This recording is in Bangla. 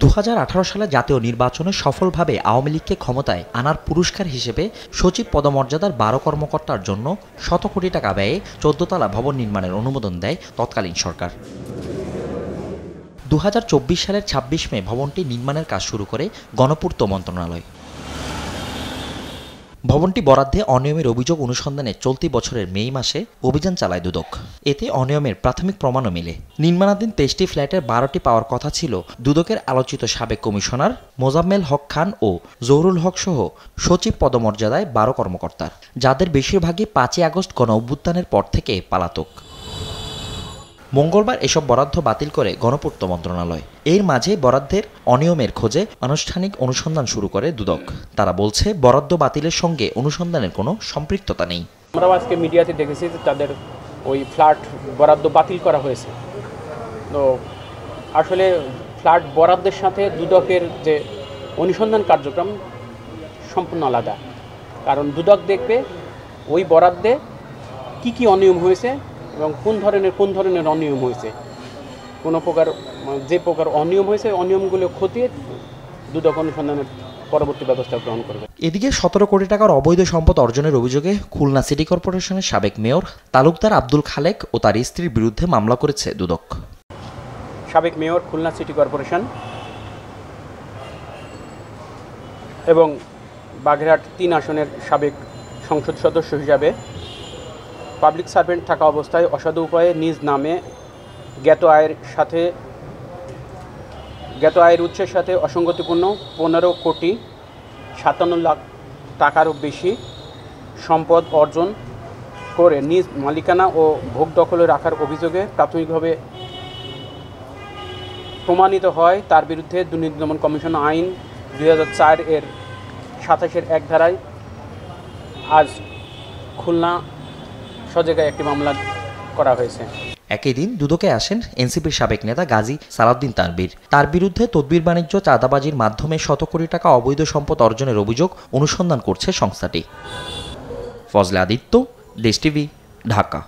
2018 সালে জাতীয় নির্বাচনে সফলভাবে আওয়ামী লীগকে ক্ষমতায় আনার পুরস্কার হিসেবে সচিব পদমর্যাদার 12 কর্মকর্তার জন্য শত কোটি টাকা ব্যয়ে 14 তলা ভবন নির্মাণের অনুমোদন দেয় তৎকালীন সরকার। 2024 সালের 26 মে ভবনটি নির্মাণের কাজ শুরু করে গণপূর্ত মন্ত্রণালয়। ভবনটি বরাদ্দে অনিয়মের অভিযোগ অনুসন্ধানে চলতি বছরের মে মাসে অভিযান চালায় দুদক। এতে অনিয়মের প্রাথমিক প্রমাণও মেলে। নির্মাণাধীন 23টি ফ্ল্যাটের 12টি পাওয়ার কথা ছিল দুদকের আলোচিত সাবেক কমিশনার মোজাম্মেল হক খান ও জহুরুল হক সহ সচিব পদমর্যাদায় 12 কর্মকর্তার, যাদের বেশিরভাগই 5ই আগস্ট গণ অভ্যুত্থানের পর থেকে পলাতক। মঙ্গলবার এসব বরাদ্দ বাতিল করে গণপূর্ত মন্ত্রণালয়। এর মাঝে বরাদ্দের অনিয়মের খোঁজে আনুষ্ঠানিক অনুসন্ধান শুরু করে দুদক। তারা বলছে, বরাদ্দ বাতিলের সঙ্গে অনুসন্ধানের কোনো সম্পৃক্ততা নেই। আমরা আজকে মিডিয়াতে দেখেছি যে তাদের ওই ফ্ল্যাট বরাদ্দ বাতিল করা হয়েছে। তো আসলে ফ্ল্যাট বরাদ্দের সাথে দুদকের যে অনুসন্ধান কার্যক্রম সম্পূর্ণ আলাদা। কারণ দুদক দেখবে ওই বরাদ্দে কি অনিয়ম হয়েছে এবং কোন ধরনের অনিয়ম হয়েছে, কোনো প্রকার যে প্রকার অনিয়ম হয়েছে অনিয়মগুলো খতিয়ে দুদক অনুসন্ধানের পরবর্তী ব্যবস্থা গ্রহণ করবে। এদিকে 17 কোটি টাকার অবৈধ সম্পদ অর্জনের অভিযোগে খুলনা সিটি কর্পোরেশনের সাবেক মেয়র তালুকদার আব্দুল খালেক ও তার স্ত্রীর বিরুদ্ধে মামলা করেছে দুদক। সাবেক মেয়র খুলনা সিটি কর্পোরেশন এবং বাগেরহাট 3 আসনের সাবেক সংসদ সদস্য হিসাবে পাবলিক সার্ভেন্ট থাকা অবস্থায় অসাধু উপায়ে নিজ নামে জ্ঞাত আয়ের উৎসের সাথে অসঙ্গতিপূর্ণ 15 কোটি 57 লাখ টাকারও বেশি সম্পদ অর্জন করে নিজ মালিকানা ও ভোগ দখলে রাখার অভিযোগে প্রাথমিকভাবে প্রমাণিত হয়। তার বিরুদ্ধে দুর্নীতি দমন কমিশন আইন 2004 এর 27-এর 1 ধারায় আজ খুলনা সজেগায় একটি মামলা করা হয়েছে। একই দিন দুদকে আসেন এনসিপির সাবেক নেতা গাজী সালাউদ্দিন তানভীর। তার বিরুদ্ধে তদবির বাণিজ্য চাঁদাবাজির মাধ্যমে শত কোটি টাকা অবৈধ সম্পদ অর্জনের অভিযোগ অনুসন্ধান করছে সংস্থাটি। ফজলে আদিত্য, দেশ টিভি, ঢাকা।